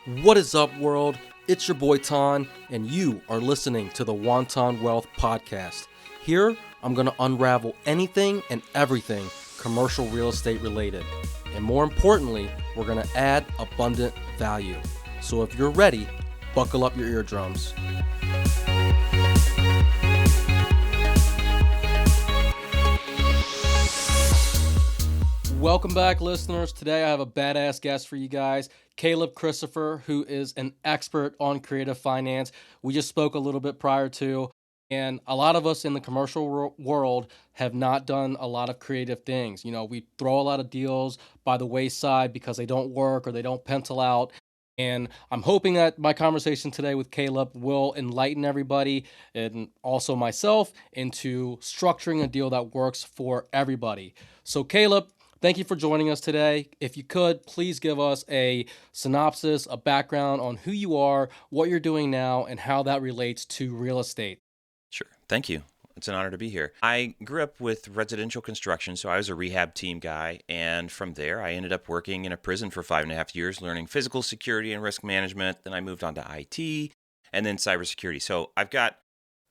What is up, world? It's your boy Tan, and you are listening to the Wonton Wealth Podcast. Here, I'm going to unravel anything and everything commercial real estate related. And more importantly, we're going to add abundant value. So if you're ready, buckle up your eardrums. Welcome back, listeners. Today I have a badass guest for you guys, Caleb Christopher, who is an expert on creative finance. We just spoke a little bit prior to, and a lot of us in the commercial world have not done a lot of creative things. You know, we throw a lot of deals by the wayside because they don't work or they don't pencil out. And I'm hoping that my conversation today with Caleb will enlighten everybody and also myself into structuring a deal that works for everybody. So Caleb, thank you for joining us today. If you could, please give us a synopsis, a background on who you are, what you're doing now, and how that relates to real estate. Sure. Thank you. It's an honor to be here. I grew up with residential construction, so I was a rehab team guy. And from there, I ended up working in a prison for 5.5 years, learning physical security and risk management. Then I moved on to IT and then cybersecurity. So I've got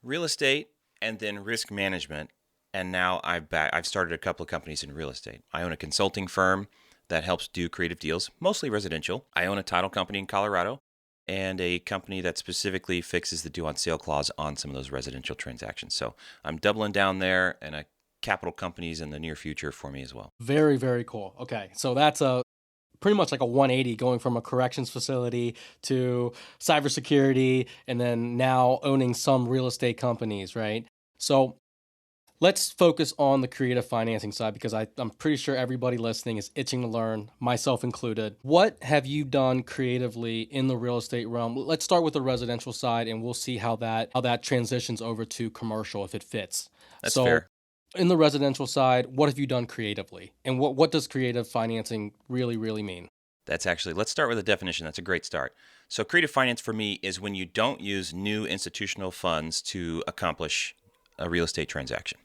real estate and then risk management. And now I've started a couple of companies in real estate. I own a consulting firm that helps do creative deals, mostly residential. I own a title company in Colorado and a company that specifically fixes the due on sale clause on some of those residential transactions. So I'm doubling down there, and a capital companies in the near future for me as well. Very, very cool. Okay, so that's pretty much like a 180 going from a corrections facility to cybersecurity and then now owning some real estate companies, right? So let's focus on the creative financing side because I'm pretty sure everybody listening is itching to learn, myself included. What have you done creatively in the real estate realm? Let's start with the residential side and we'll see how that transitions over to commercial if it fits. That's fair. In the residential side, what have you done creatively? And what does creative financing really, really mean? Let's start with a definition. That's a great start. So creative finance for me is when you don't use new institutional funds to accomplish a real estate transaction.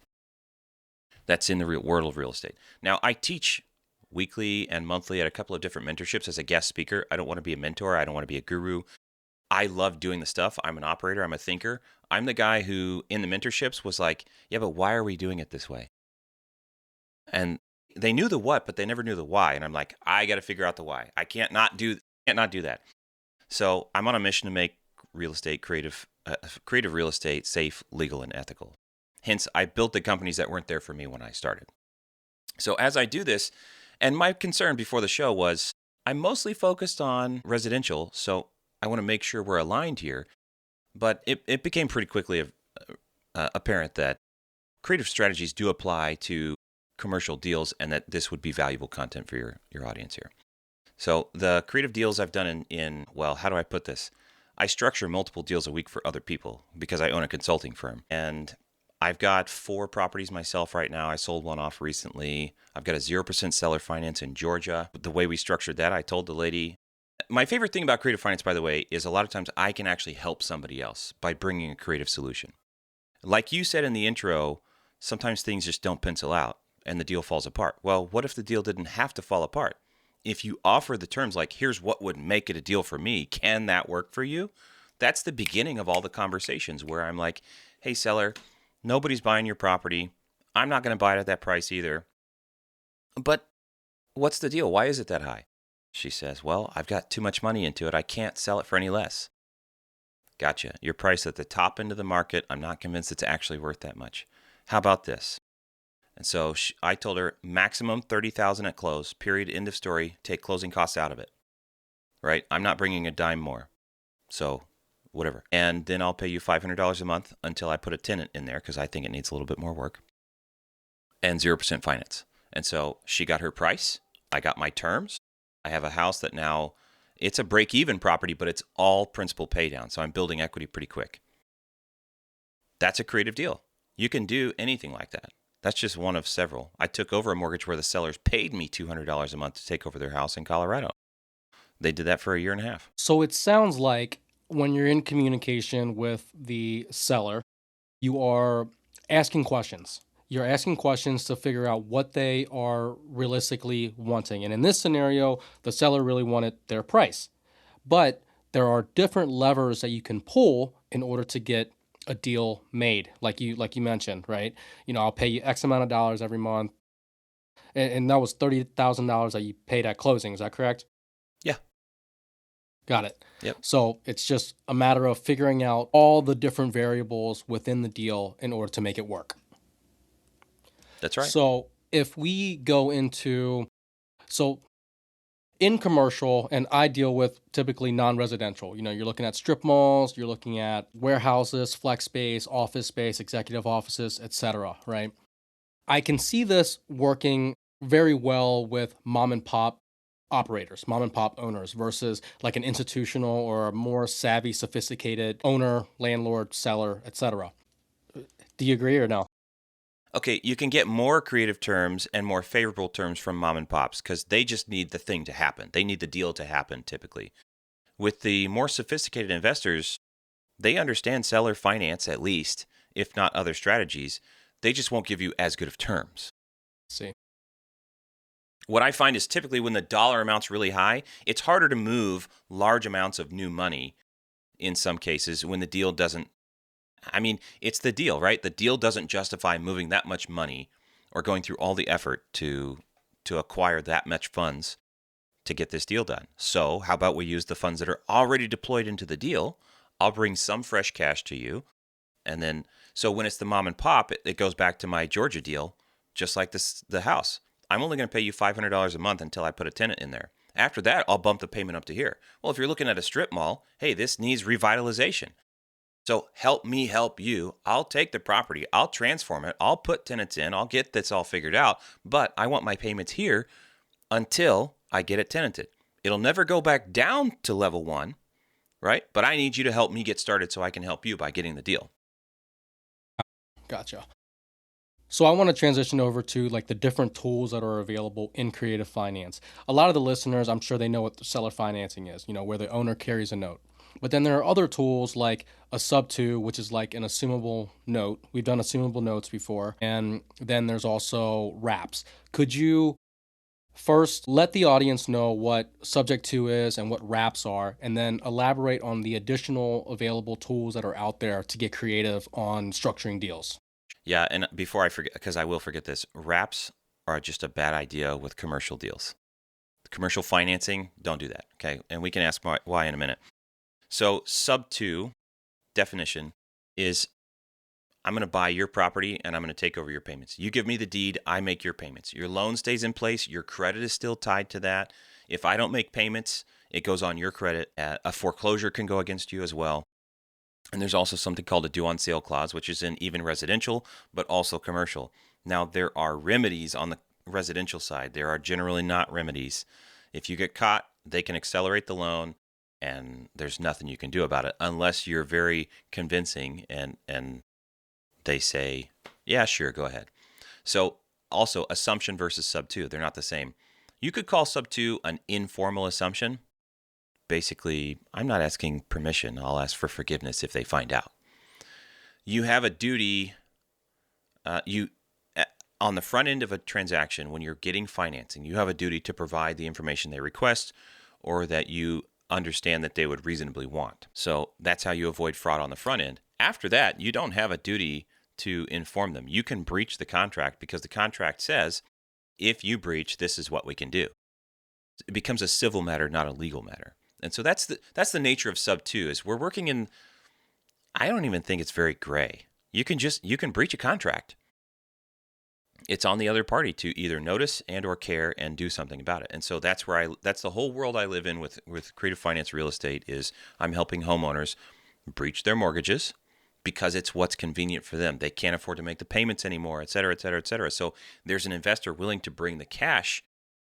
That's in the real world of real estate. Now, I teach weekly and monthly at a couple of different mentorships as a guest speaker. I don't want to be a mentor. I don't want to be a guru. I love doing the stuff. I'm an operator. I'm a thinker. I'm the guy who, in the mentorships, was like, yeah, but why are we doing it this way? And they knew the what, but they never knew the why. And I'm like, I got to figure out the why. I can't not do that. So I'm on a mission to make real estate creative real estate safe, legal, and ethical. Hence, I built the companies that weren't there for me when I started. So as I do this, and my concern before the show was, I'm mostly focused on residential, so I want to make sure we're aligned here. But it became pretty quickly apparent that creative strategies do apply to commercial deals and that this would be valuable content for your audience here. So the creative deals I've done well, how do I put this? I structure multiple deals a week for other people because I own a consulting firm. And I've got 4 properties myself right now. I sold one off recently. I've got a 0% seller finance in Georgia. The way we structured that, I told the lady, my favorite thing about creative finance, by the way, is a lot of times I can actually help somebody else by bringing a creative solution. Like you said in the intro, sometimes things just don't pencil out and the deal falls apart. Well, what if the deal didn't have to fall apart? If you offer the terms like, here's what would make it a deal for me, can that work for you? That's the beginning of all the conversations where I'm like, hey, seller, nobody's buying your property. I'm not going to buy it at that price either. But what's the deal? Why is it that high? She says, well, I've got too much money into it. I can't sell it for any less. Gotcha. You're priced at the top end of the market. I'm not convinced it's actually worth that much. How about this? And so I told her maximum $30,000 at close, period, end of story, take closing costs out of it. Right? I'm not bringing a dime more. So whatever. And then I'll pay you $500 a month until I put a tenant in there because I think it needs a little bit more work. And 0% finance. And so she got her price. I got my terms. I have a house that now, it's a break-even property, but it's all principal pay down. So I'm building equity pretty quick. That's a creative deal. You can do anything like that. That's just one of several. I took over a mortgage where the sellers paid me $200 a month to take over their house in Colorado. They did that for a year and a half. So it sounds like when you're in communication with the seller, you are asking questions. You're asking questions to figure out what they are realistically wanting. And in this scenario, the seller really wanted their price. But there are different levers that you can pull in order to get a deal made, like you mentioned, right? I'll pay you X amount of dollars every month, and that was $30,000 that you paid at closing. Is that correct? Yeah. Got it. Yep. So it's just a matter of figuring out all the different variables within the deal in order to make it work. That's right. So if we go into, so in commercial, and I deal with typically non-residential, you're looking at strip malls, you're looking at warehouses, flex space, office space, executive offices, etc., right? I can see this working very well with mom and pop operators, mom and pop owners versus like an institutional or a more savvy, sophisticated owner, landlord, seller, etc. Do you agree or no? Okay, you can get more creative terms and more favorable terms from mom and pops because they just need the thing to happen. They need the deal to happen typically. With the more sophisticated investors, they understand seller finance at least, if not other strategies. They just won't give you as good of terms. See. What I find is typically when the dollar amount's really high, it's harder to move large amounts of new money in some cases when the deal doesn't. I mean, it's the deal, right? The deal doesn't justify moving that much money or going through all the effort to acquire that much funds to get this deal done. So, how about we use the funds that are already deployed into the deal? I'll bring some fresh cash to you. And then, so when it's the mom and pop, it goes back to my Georgia deal, just like the house. I'm only going to pay you $500 a month until I put a tenant in there. After that, I'll bump the payment up to here. Well, if you're looking at a strip mall, hey, this needs revitalization. So help me help you. I'll take the property, I'll transform it, I'll put tenants in, I'll get this all figured out, but I want my payments here until I get it tenanted. It'll never go back down to level one, right? But I need you to help me get started so I can help you by getting the deal. Gotcha. So I want to transition over to like the different tools that are available in creative finance. A lot of the listeners, I'm sure they know what the seller financing is, where the owner carries a note. But then there are other tools like a sub two, which is like an assumable note. We've done assumable notes before. And then there's also wraps. Could you first let the audience know what subject to is and what wraps are, and then elaborate on the additional available tools that are out there to get creative on structuring deals? Yeah, and before I forget, because I will forget this, wraps are just a bad idea with commercial deals. Commercial financing, don't do that, okay? And we can ask why in a minute. So sub 2 definition is I'm going to buy your property and I'm going to take over your payments. You give me the deed, I make your payments. Your loan stays in place, your credit is still tied to that. If I don't make payments, it goes on your credit. A foreclosure can go against you as well. And there's also something called a due on sale clause, which is in even residential, but also commercial. Now, there are remedies on the residential side. There are generally not remedies. If you get caught, they can accelerate the loan, and there's nothing you can do about it unless you're very convincing and they say, yeah, sure, go ahead. So also assumption versus sub 2, they're not the same. You could call sub 2 an informal assumption. Basically, I'm not asking permission. I'll ask for forgiveness if they find out. You have a duty, on the front end of a transaction, when you're getting financing, you have a duty to provide the information they request or that you understand that they would reasonably want. So that's how you avoid fraud on the front end. After that, you don't have a duty to inform them. You can breach the contract because the contract says, if you breach, this is what we can do. It becomes a civil matter, not a legal matter. And so that's the nature of sub 2 is we're working in, I don't even think it's very gray. You can breach a contract. It's on the other party to either notice and or care and do something about it. And so that's the whole world I live in with creative finance real estate is I'm helping homeowners breach their mortgages because it's what's convenient for them. They can't afford to make the payments anymore, et cetera, et cetera, et cetera. So there's an investor willing to bring the cash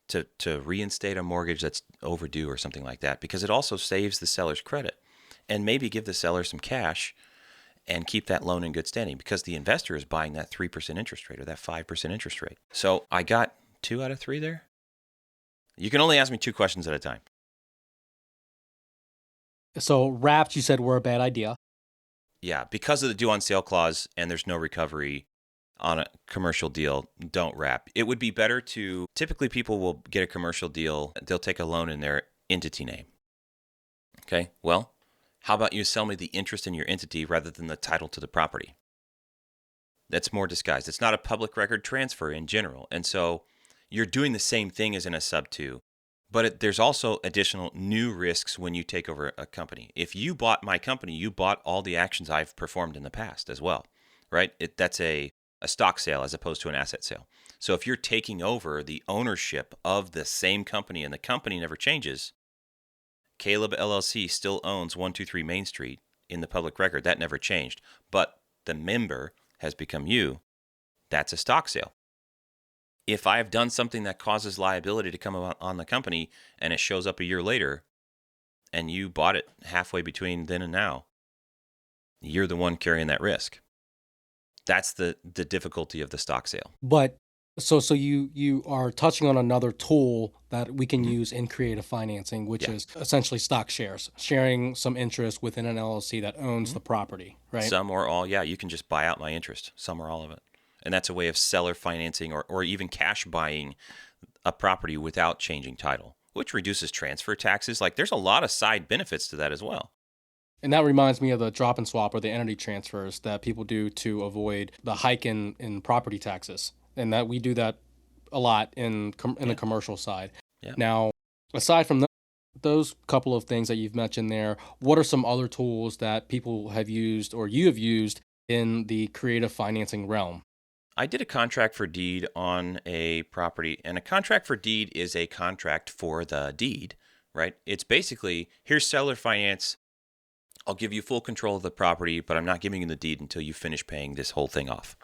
to reinstate a mortgage that's overdue or something like that, because it also saves the seller's credit and maybe give the seller some cash and keep that loan in good standing because the investor is buying that 3% interest rate or that 5% interest rate. So I got 2 out of 3 there. You can only ask me 2 questions at a time. So wraps, you said, were a bad idea. Yeah, because of the due on sale clause and there's no recovery on a commercial deal, don't wrap. It would be better to, typically people will get a commercial deal, they'll take a loan in their entity name. Okay, well, how about you sell me the interest in your entity rather than the title to the property? That's more disguised. It's not a public record transfer in general. And so you're doing the same thing as in a sub 2, but there's also additional new risks when you take over a company. If you bought my company, you bought all the actions I've performed in the past as well, right? That's a stock sale as opposed to an asset sale. So if you're taking over the ownership of the same company and the company never changes, Caleb LLC still owns 123 Main Street in the public record. That never changed. But the member has become you. That's a stock sale. If I have done something that causes liability to come on the company and it shows up a year later and you bought it halfway between then and now, you're the one carrying that risk. That's the difficulty of the stock sale. But so you are touching on another tool that we can use in creative financing, which is essentially stock shares, sharing some interest within an LLC that owns the property, right? Some or all, yeah, you can just buy out my interest, some or all of it. And that's a way of seller financing or even cash buying a property without changing title, which reduces transfer taxes. Like there's a lot of side benefits to that as well. And that reminds me of the drop and swap or the entity transfers that people do to avoid the hike in property taxes. And that we do that a lot in the commercial side. Yeah. Now, aside from those couple of things that you've mentioned there, what are some other tools that people have used or you have used in the creative financing realm? I did a contract for deed on a property, and a contract for deed is a contract for the deed, right? It's basically, here's seller finance. I'll give you full control of the property, but I'm not giving you the deed until you finish paying this whole thing off.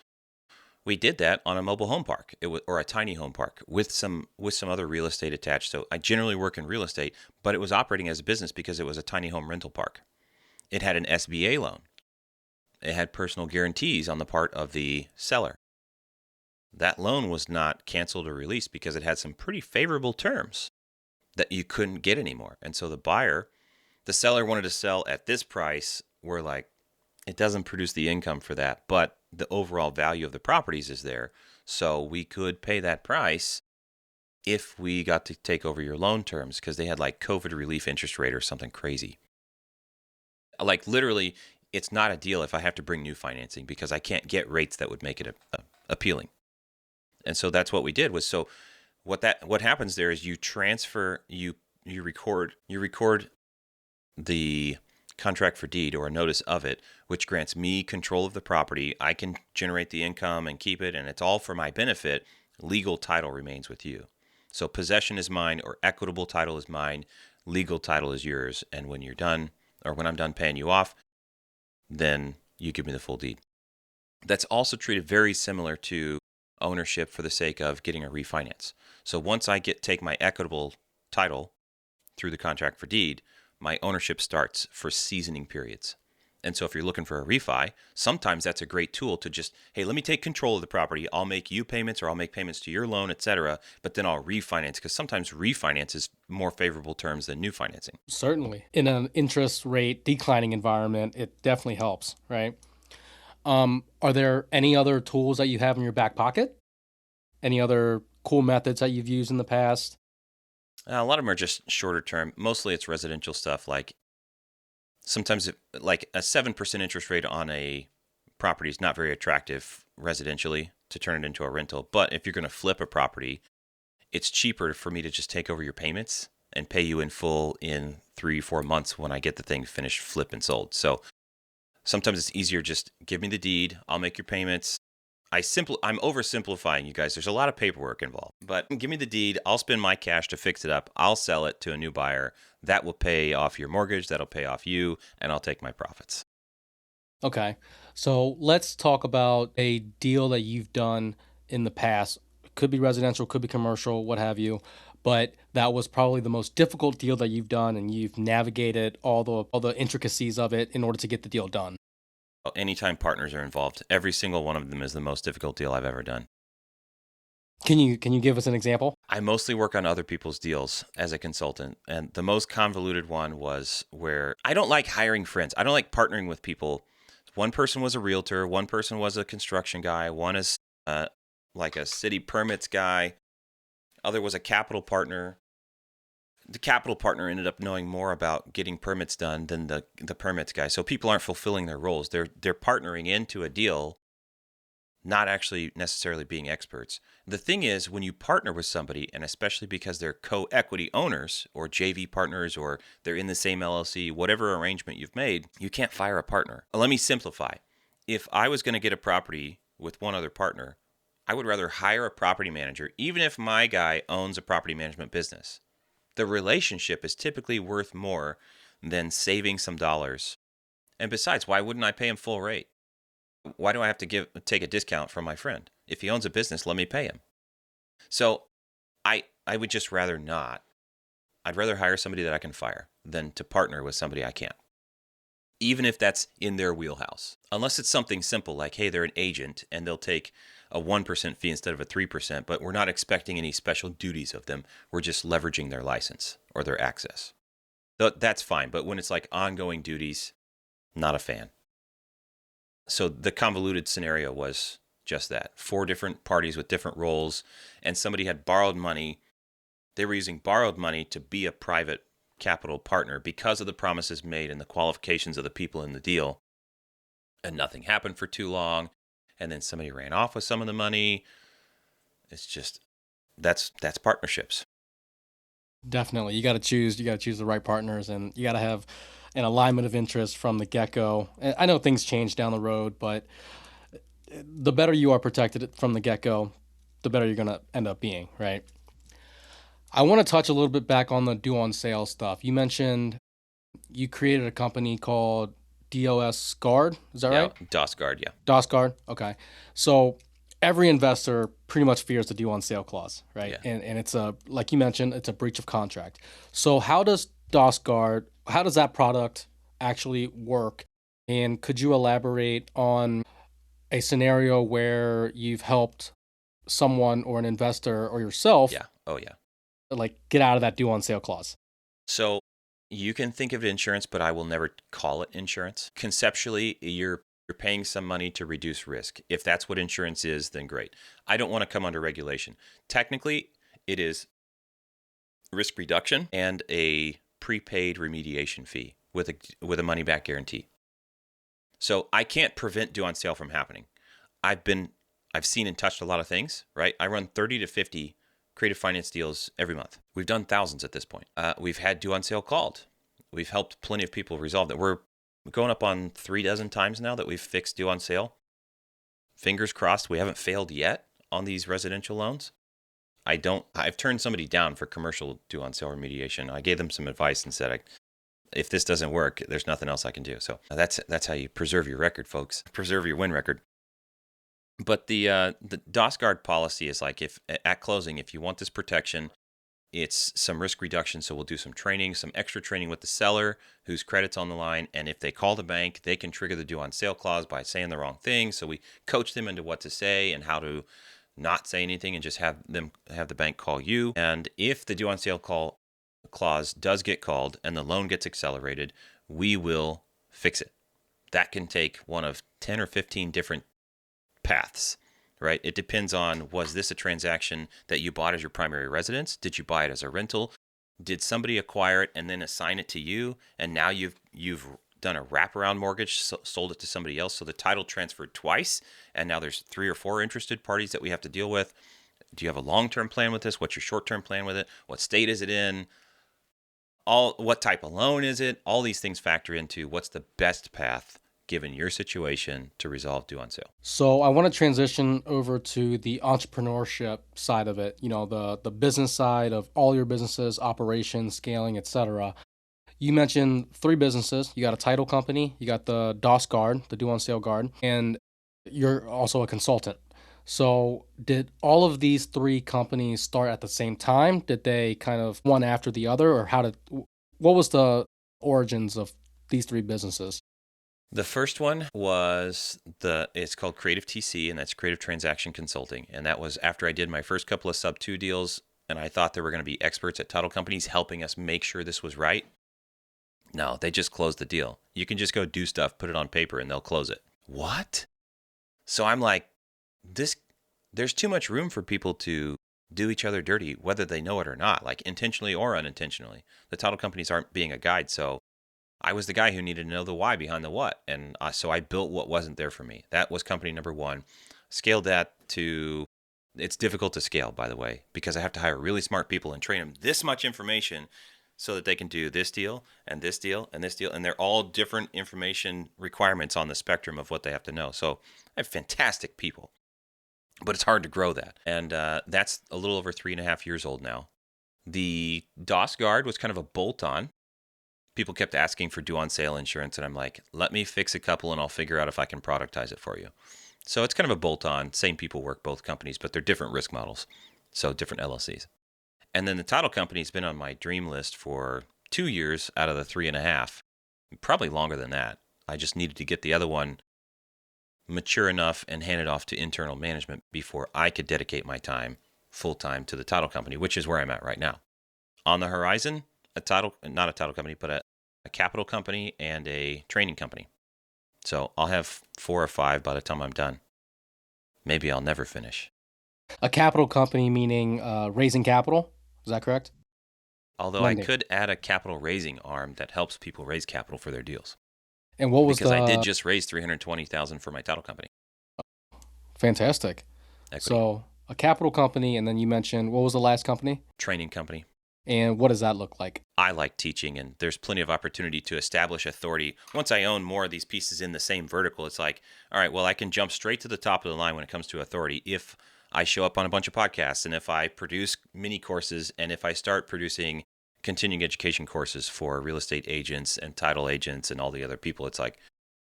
We did that on a mobile home park, or a tiny home park with some other real estate attached. So I generally work in real estate, but it was operating as a business because it was a tiny home rental park. It had an SBA loan. It had personal guarantees on the part of the seller. That loan was not canceled or released because it had some pretty favorable terms that you couldn't get anymore. And so the seller wanted to sell at this price. We're like, it doesn't produce the income for that, but the overall value of the properties is there. So we could pay that price if we got to take over your loan terms, because they had like COVID relief interest rate or something crazy. Like literally, it's not a deal if I have to bring new financing because I can't get rates that would make it appealing. And so that's what we did was, so what happens there is you transfer, you record the contract for deed or a notice of it, which grants me control of the property. I can generate the income and keep it, and it's all for my benefit. Legal title remains with you. So possession is mine, or equitable title is mine. Legal title is yours. And when you're done, or when I'm done paying you off, then you give me the full deed. That's also treated very similar to ownership for the sake of getting a refinance. So once I take my equitable title through the contract for deed, my ownership starts for seasoning periods. And so if you're looking for a refi, sometimes that's a great tool to just, hey, let me take control of the property. I'll make you payments, or I'll make payments to your loan, etc. But then I'll refinance, because sometimes refinance is more favorable terms than new financing. Certainly. In an interest rate declining environment, it definitely helps, right? Are there any other tools that you have in your back pocket? Any other cool methods that you've used in the past? A lot of them are just shorter term. Mostly it's residential stuff. Like sometimes like a 7% interest rate on a property is not very attractive residentially to turn it into a rental. But if you're going to flip a property, it's cheaper for me to just take over your payments and pay you in full in 3-4 months when I get the thing finished, flipped, and sold. So sometimes it's easier, just give me the deed, I'll make your payments. I'm oversimplifying, you guys. There's a lot of paperwork involved. But give me the deed, I'll spend my cash to fix it up, I'll sell it to a new buyer. That will pay off your mortgage, that'll pay off you, and I'll take my profits. Okay. So let's talk about a deal that you've done in the past. Could be residential, could be commercial, what have you. But that was probably the most difficult deal that you've done, and you've navigated all the intricacies of it in order to get the deal done. Anytime partners are involved, every single one of them is the most difficult deal I've ever done. Can you give us an example? I mostly work on other people's deals as a consultant, and the most convoluted one was where I don't like hiring friends. I don't like partnering with people. One person was a realtor, one person was a construction guy, one is like a city permits guy, other was a capital partner. the capital partner ended up knowing more about getting permits done than the permits guy. So people aren't fulfilling their roles. They're partnering into a deal, not actually necessarily being experts. The thing is, when you partner with somebody, and especially because they're co-equity owners or JV partners, or they're in the same LLC, whatever arrangement you've made, you can't fire a partner. Let me simplify. If I was going to get a property with one other partner, I would rather hire a property manager, even if my guy owns a property management business. The relationship is typically worth more than saving some dollars. And besides, why wouldn't I pay him full rate? Why do I have to take a discount from my friend? If he owns a business, let me pay him. So I would just rather not. I'd rather hire somebody that I can fire than to partner with somebody I can't, even if that's in their wheelhouse. Unless it's something simple like, hey, they're an agent and they'll take a 1% fee instead of a 3%, but we're not expecting any special duties of them. We're just leveraging their license or their access. That's fine. But when it's like ongoing duties, not a fan. So the convoluted scenario was just that. 4 different parties with different roles, and somebody had borrowed money. They were using borrowed money to be a private capital partner because of the promises made and the qualifications of the people in the deal. And nothing happened for too long. And then somebody ran off with some of the money. It's just, that's partnerships. Definitely. You got to choose the right partners, and you got to have an alignment of interest from the get-go. And I know things change down the road, but the better you are protected from the get-go, the better you're going to end up being, right? I want to touch a little bit back on the due on sale stuff. You mentioned you created a company called DOS Guard. Is that right? DOS Guard, yeah. DOS Guard. Okay. So every investor pretty much fears the due on sale clause, right? Yeah. And it's like you mentioned, it's a breach of contract. So how does DOS Guard, how does that product actually work? And could you elaborate on a scenario where you've helped someone or an investor or yourself, Yeah. Oh, yeah. like get out of that due on sale clause? So you can think of it insurance, but I will never call it insurance. Conceptually, you're paying some money to reduce risk. If that's what insurance is, then great. I don't want to come under regulation. Technically, it is risk reduction and a prepaid remediation fee with a money back guarantee. So I can't prevent due on sale from happening. I've seen and touched a lot of things, right? I run 30 to 50 creative finance deals every month. We've done thousands at this point. We've had due on sale called. We've helped plenty of people resolve that. We're going up on 36 times now that we've fixed due on sale. Fingers crossed we haven't failed yet on these residential loans. I've turned somebody down for commercial due on sale remediation. I gave them some advice and said, if this doesn't work, there's nothing else I can do. So that's how you preserve your record, folks. Preserve your win record. But the DOS Guard policy is like, if at closing, if you want this protection, it's some risk reduction. So we'll do some training, some extra training with the seller whose credit's on the line. And if they call the bank, they can trigger the due on sale clause by saying the wrong thing. So we coach them into what to say and how to not say anything and just have the bank call you. And if the due on sale clause does get called and the loan gets accelerated, we will fix it. That can take one of 10 or 15 different paths, right? It depends on, was this a transaction that you bought as your primary residence? Did you buy it as a rental? Did somebody acquire it and then assign it to you? And now you've done a wraparound mortgage, sold it to somebody else. So the title transferred twice. And now there's 3 or 4 interested parties that we have to deal with. Do you have a long-term plan with this? What's your short-term plan with it? What state is it in? What type of loan is it? All these things factor into what's the best path given your situation to resolve due on sale. So I want to transition over to the entrepreneurship side of it, the business side of all your businesses, operations, scaling, etc. You mentioned 3 businesses. You got a title company, you got the DOS Guard, the due on sale guard, and you're also a consultant. So did all of these 3 companies start at the same time? Did they kind of one after the other, or what was the origins of these 3 businesses? The first one was it's called Creative TC, and that's Creative Transaction Consulting. And that was after I did my first couple of sub 2 deals, and I thought there were going to be experts at title companies helping us make sure this was right. No, they just closed the deal. You can just go do stuff, put it on paper, and they'll close it. What? So I'm like, there's too much room for people to do each other dirty, whether they know it or not, like intentionally or unintentionally. The title companies aren't being a guide. So I was the guy who needed to know the why behind the what. And so I built what wasn't there for me. That was company number one. Scaled that to, it's difficult to scale, by the way, because I have to hire really smart people and train them this much information so that they can do this deal and this deal and this deal. And they're all different information requirements on the spectrum of what they have to know. So I have fantastic people, but it's hard to grow that. And that's a little over 3.5 years old now. The DOS Guard was kind of a bolt on. People kept asking for due on sale insurance, and I'm like, let me fix a couple and I'll figure out if I can productize it for you. So it's kind of a bolt on. Same people work both companies, but they're different risk models. So different LLCs. And then the title company's been on my dream list for 2 years out of the 3.5, probably longer than that. I just needed to get the other one mature enough and hand it off to internal management before I could dedicate my time full time to the title company, which is where I'm at right now. On the horizon, not a title company, but a capital company and a training company. So I'll have 4 or 5 by the time I'm done. Maybe I'll never finish. A capital company meaning raising capital. Is that correct? Although I Lending. could add a capital raising arm that helps people raise capital for their deals. And what was Because I did the just raise $320,000 for my title company fantastic? equity. So a capital company, and then you mentioned what was the last company, Training company. and what does that look like? I like teaching, and there's plenty of opportunity to establish authority. Once I own more of these pieces in the same vertical, it's like, all right, well, I can jump straight to the top of the line when it comes to authority if I show up on a bunch of podcasts, and if I produce mini courses, and if I start producing continuing education courses for real estate agents and title agents and all the other people. It's like,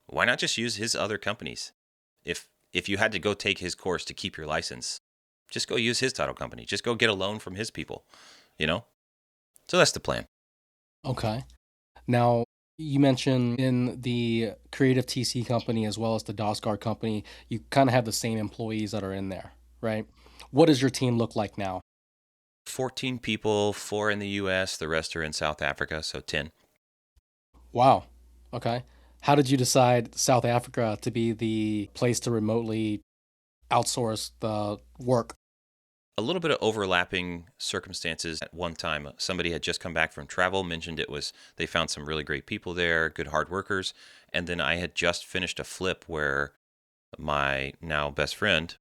why not just use his other companies? If you had to go take his course to keep your license, just go use his title company. Just go get a loan from his people, you know? So that's the plan. Okay. Now, you mentioned in the creative TC company as well as the DOS Guard company, you kind of have the same employees that are in there, right? What does your team look like now? 14 people, 4 in the US, the rest are in South Africa, so 10. Wow. Okay. How did you decide South Africa to be the place to remotely outsource the work? A little bit of overlapping circumstances at one time. Somebody had just come back from travel, mentioned they found some really great people there, good hard workers. And then I had just finished a flip where my now best friend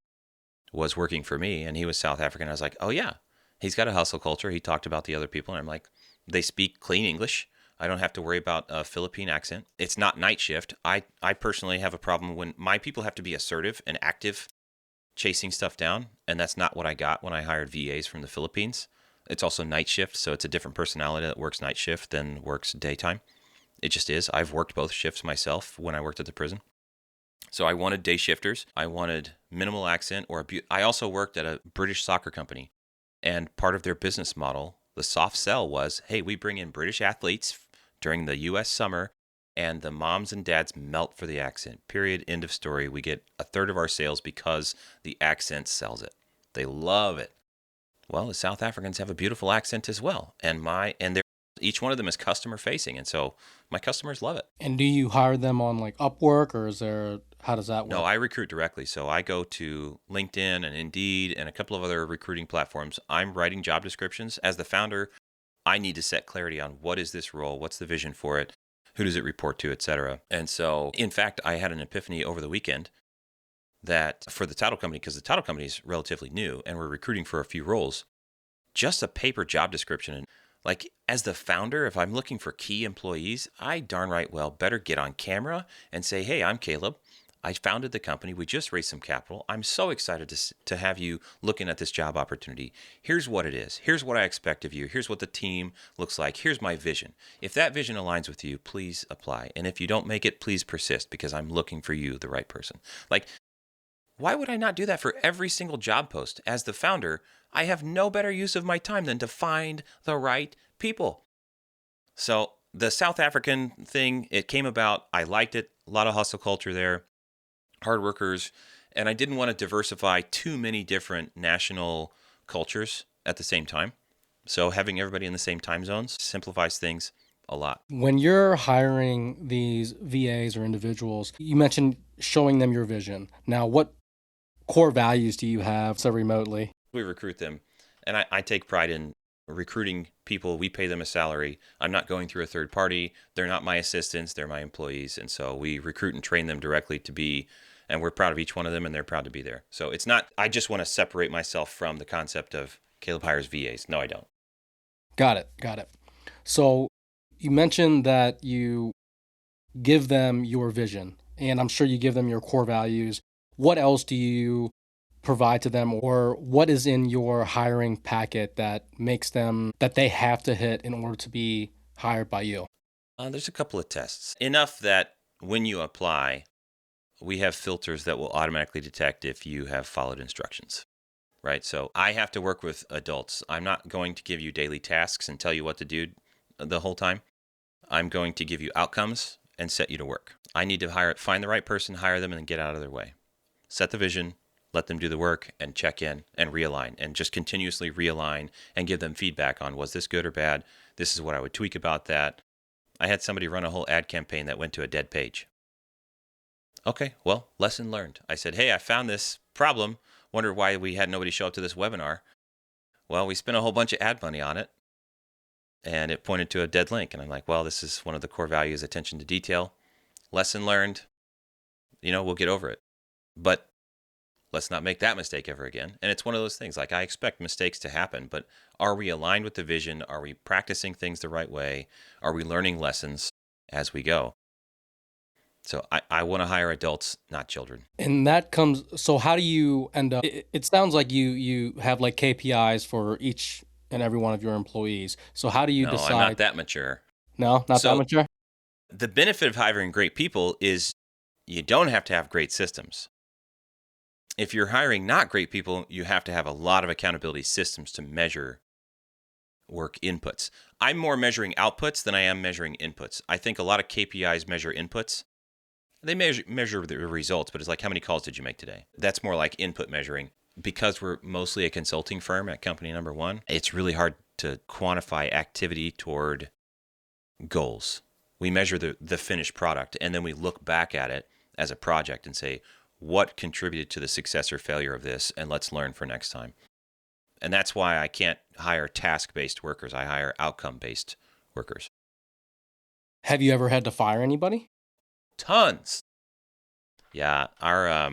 was working for me and he was South African. I was like, oh yeah, he's got a hustle culture. He talked about the other people and I'm like, they speak clean English. I don't have to worry about a Philippine accent. It's not night shift. I personally have a problem when my people have to be assertive and active chasing stuff down, and that's not what I got when I hired VAs from the Philippines. It's also night shift, so it's a different personality that works night shift than works daytime. It just is. I've worked both shifts myself when I worked at the prison. So I wanted day shifters. I wanted minimal accent I also worked at a British soccer company, and part of their business model, the soft sell was, hey, we bring in British athletes during the US summer and the moms and dads melt for the accent. Period. End of story. We get a third of our sales because the accent sells it. They love it. Well, the South Africans have a beautiful accent as well, and each one of them is customer facing, and so my customers love it. And do you hire them on like Upwork, or how does that No, work? I recruit directly. So I go to LinkedIn and Indeed and a couple of other recruiting platforms. I'm writing job descriptions. As the founder, I need to set clarity on what is this role, what's the vision for it, who does it report to, etc. And so, in fact, I had an epiphany over the weekend that for the title company, because the title company is relatively new and we're recruiting for a few roles, just a paper job description. And like, as the founder, if I'm looking for key employees, I darn right well better get on camera and say, hey, I'm Caleb. I founded the company. We just raised some capital. I'm so excited to have you looking at this job opportunity. Here's what it is. Here's what I expect of you. Here's what the team looks like. Here's my vision. If that vision aligns with you, please apply. And if you don't make it, please persist because I'm looking for you, the right person. Like, why would I not do that for every single job post? As the founder, I have no better use of my time than to find the right people. So the South African thing, it came about. I liked it. A lot of hustle culture there, hard workers, and I didn't want to diversify too many different national cultures at the same time. So having everybody in the same time zones simplifies things a lot. When you're hiring these VAs or individuals, you mentioned showing them your vision. Now, what core values do you have so remotely? We recruit them And I take pride in recruiting people. We pay them a salary. I'm not going through a third party. They're not my assistants. They're my employees. And so we recruit and train them directly to be, and we're proud of each one of them, and they're proud to be there. So it's not, I just want to separate myself from the concept of Caleb hires VAs. No, I don't. Got it. Got it. So you mentioned that you give them your vision, and I'm sure you give them your core values. What else do you provide to them, or what is in your hiring packet that makes them that they have to hit in order to be hired by you? There's a couple of tests. Enough that when you apply, we have filters that will automatically detect if you have followed instructions, right? So I have to work with adults. I'm not going to give you daily tasks and tell you what to do the whole time. I'm going to give you outcomes and set you to work. I need to find the right person, hire them, and then get out of their way. Set the vision, let them do the work, and check in and realign, and just continuously realign and give them feedback on, was this good or bad? This is what I would tweak about that. I had somebody run a whole ad campaign that went to a dead page. Okay, well, lesson learned. I said, hey, I found this problem. Wonder why we had nobody show up to this webinar. Well, we spent a whole bunch of ad money on it, and it pointed to a dead link. And I'm like, well, this is one of the core values, attention to detail. Lesson learned. We'll get over it. But let's not make that mistake ever again. And it's one of those things, like, I expect mistakes to happen, but are we aligned with the vision? Are we practicing things the right way? Are we learning lessons as we go? So I want to hire adults, not children. And that comes, so how do you end up, it sounds like you have like KPIs for each and every one of your employees. So how do you No, I'm not decide? that mature. No, not that So mature? the benefit of hiring great people is you don't have to have great systems. If you're hiring not great people, you have to have a lot of accountability systems to measure work inputs. I'm more measuring outputs than I am measuring inputs. I think a lot of KPIs measure inputs. They measure the results, but it's like, how many calls did you make today? That's more like input measuring. Because we're mostly a consulting firm at company number one, it's really hard to quantify activity toward goals. We measure the finished product, and then we look back at it as a project and say, what contributed to the success or failure of this, and let's learn for next time. And that's why I can't hire task-based workers. I hire outcome-based workers. Have you ever had to fire anybody? Tons. Yeah, let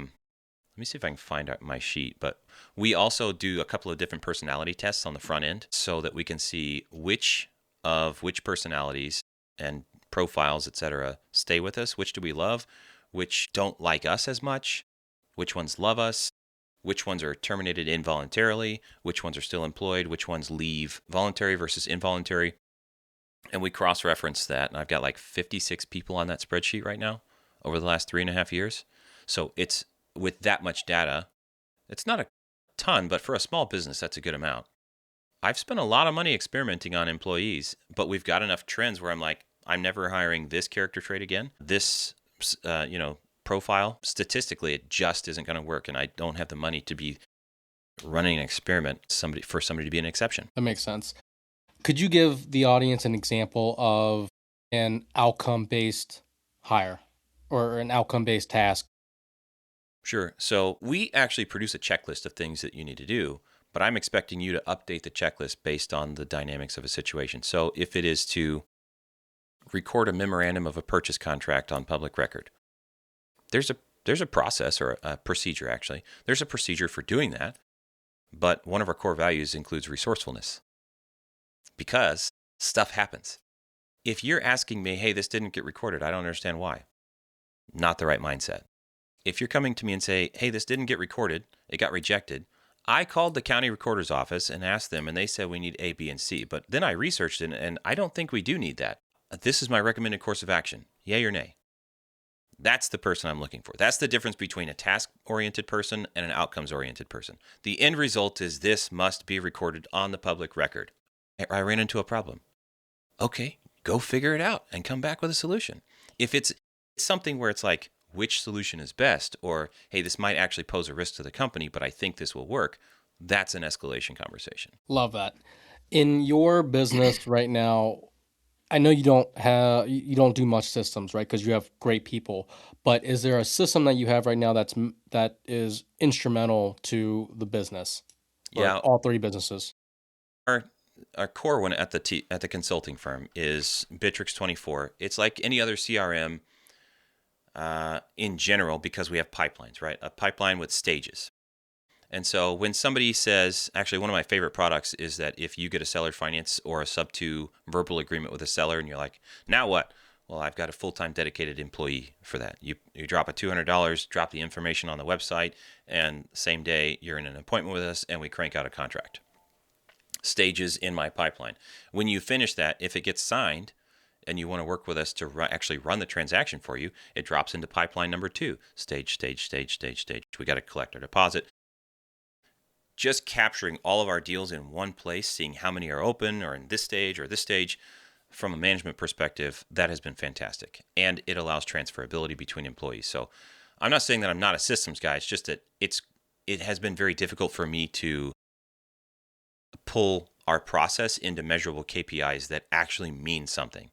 me see if I can find out my sheet, but we also do a couple of different personality tests on the front end so that we can see which personalities and profiles, etc., stay with us, which do we love, which don't like us as much, which ones love us, which ones are terminated involuntarily, which ones are still employed, which ones leave voluntary versus involuntary. And we cross-reference that, and I've got like 56 people on that spreadsheet right now over the last 3.5 years. So it's, with that much data, it's not a ton, but for a small business, that's a good amount. I've spent a lot of money experimenting on employees, but we've got enough trends where I'm like, I'm never hiring this character trait again. This, profile, statistically, it just isn't going to work, and I don't have the money to be running an experiment for somebody to be an exception. That makes sense. Could you give the audience an example of an outcome-based hire or an outcome-based task? Sure. So we actually produce a checklist of things that you need to do, but I'm expecting you to update the checklist based on the dynamics of a situation. So if it is to record a memorandum of a purchase contract on public record, there's a process, or a procedure, actually. There's a procedure for doing that, but one of our core values includes resourcefulness, because stuff happens. If you're asking me, hey, this didn't get recorded, I don't understand why. Not the right mindset. If you're coming to me and say, hey, this didn't get recorded, it got rejected, I called the county recorder's office and asked them, and they said we need A, B, and C. But then I researched it, and I don't think we do need that. This is my recommended course of action. Yay or nay? That's the person I'm looking for. That's the difference between a task-oriented person and an outcomes-oriented person. The end result is this must be recorded on the public record. I ran into a problem. Okay, go figure it out and come back with a solution. If it's something where it's like, which solution is best, or, hey, this might actually pose a risk to the company, but I think this will work, that's an escalation conversation. Love that. In your business right now, I know you don't do much systems, right? Because you have great people. But is there a system that you have right now that is instrumental to the business or Yeah, all three businesses? our core one at the consulting firm is Bitrix 24. It's like any other CRM in general because we have pipelines, right? A pipeline with stages. And so when somebody says, actually one of my favorite products is that if you get a seller finance or a sub-2 verbal agreement with a seller and you're like, now what? Well, I've got a full-time dedicated employee for that. You drop a $200, drop the information on the website, and same day you're in an appointment with us and we crank out a contract. Stages in my pipeline. When you finish that, if it gets signed and you want to work with us to actually run the transaction for you, it drops into pipeline number 2. Stage. We got to collect our deposit. Just capturing all of our deals in one place, seeing how many are open or in this stage, from a management perspective, that has been fantastic. And it allows transferability between employees. So I'm not saying that I'm not a systems guy. It's just that it has been very difficult for me to pull our process into measurable KPIs that actually mean something.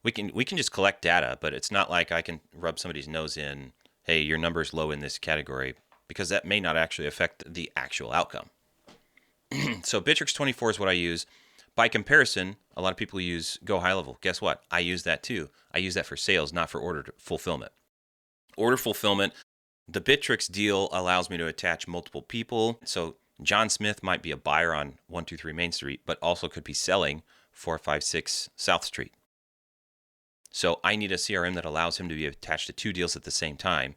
We can just collect data, but it's not like I can rub somebody's nose in, hey, your number's low in this category, because that may not actually affect the actual outcome. So Bitrix 24 is what I use. By comparison, a lot of people use Go High Level. Guess what? I use that too. I use that for sales, not for order fulfillment. Order fulfillment, the Bitrix deal allows me to attach multiple people. So John Smith might be a buyer on 123 Main Street, but also could be selling 456 South Street. So I need a CRM that allows him to be attached to 2 deals at the same time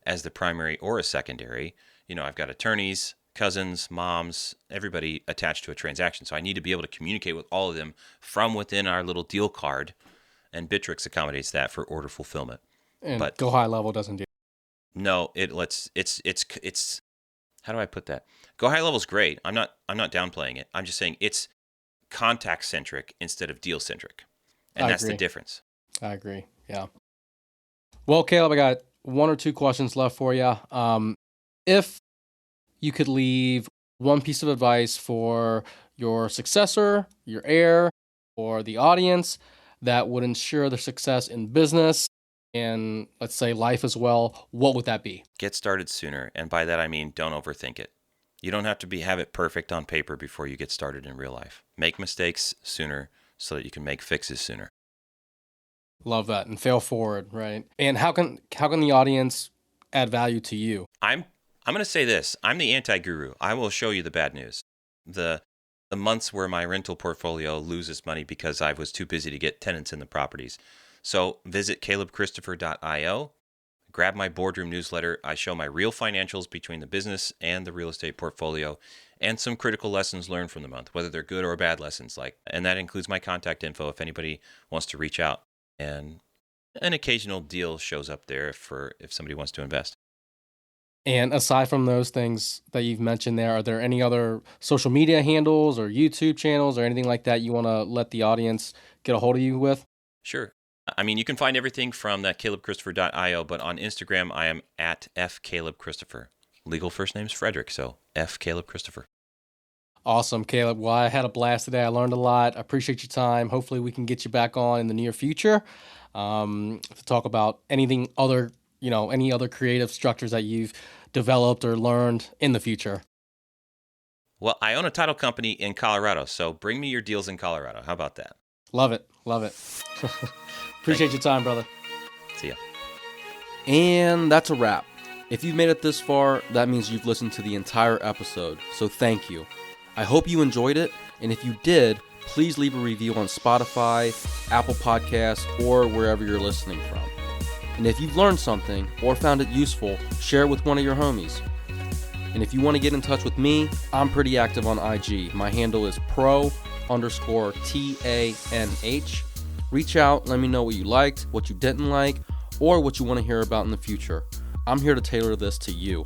as the primary or a secondary. I've got attorneys, cousins, moms, everybody attached to a transaction. So I need to be able to communicate with all of them from within our little deal card, and Bitrix accommodates that for order fulfillment. And Go High Level doesn't do. No, it's how do I put that? Go High Level is great. I'm not downplaying it. I'm just saying it's contact centric instead of deal centric, and that's the difference. I agree. Yeah. Well, Caleb, I got 1 or 2 questions left for you. If you could leave one piece of advice for your successor, your heir, or the audience that would ensure their success in business and, let's say, life as well, what would that be? Get started sooner. And by that, I mean, don't overthink it. You don't have to have it perfect on paper before you get started in real life. Make mistakes sooner so that you can make fixes sooner. Love that. And fail forward, right? And how can the audience add value to you? I'm going to say this. I'm the anti-guru. I will show you the bad news. The months where my rental portfolio loses money because I was too busy to get tenants in the properties. So visit calebchristopher.io. Grab my boardroom newsletter. I show my real financials between the business and the real estate portfolio and some critical lessons learned from the month, whether they're good or bad lessons. And that includes my contact info if anybody wants to reach out. And an occasional deal shows up there if somebody wants to invest. And aside from those things that you've mentioned there, are there any other social media handles or YouTube channels or anything like that you want to let the audience get a hold of you with? Sure. I mean, you can find everything from that calebchristopher.io, but on Instagram, I am at @FCalebChristopher. Legal first name's Frederick, so @FCalebChristopher. Awesome, Caleb. Well, I had a blast today. I learned a lot. I appreciate your time. Hopefully we can get you back on in the near future to talk about anything other, any other creative structures that you've developed or learned in the future. Well, I own a title company in Colorado, so bring me your deals in Colorado. How about that? Love it. Love it. Appreciate your time, brother. See ya. And that's a wrap. If you've made it this far, that means you've listened to the entire episode, so thank you. I hope you enjoyed it, and if you did, please leave a review on Spotify, Apple Podcasts, or wherever you're listening from. And if you've learned something or found it useful, share it with one of your homies. And if you want to get in touch with me, I'm pretty active on IG. My handle is pro_TANH. Reach out, let me know what you liked, what you didn't like, or what you want to hear about in the future. I'm here to tailor this to you.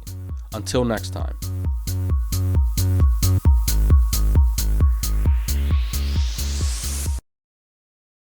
Until next time.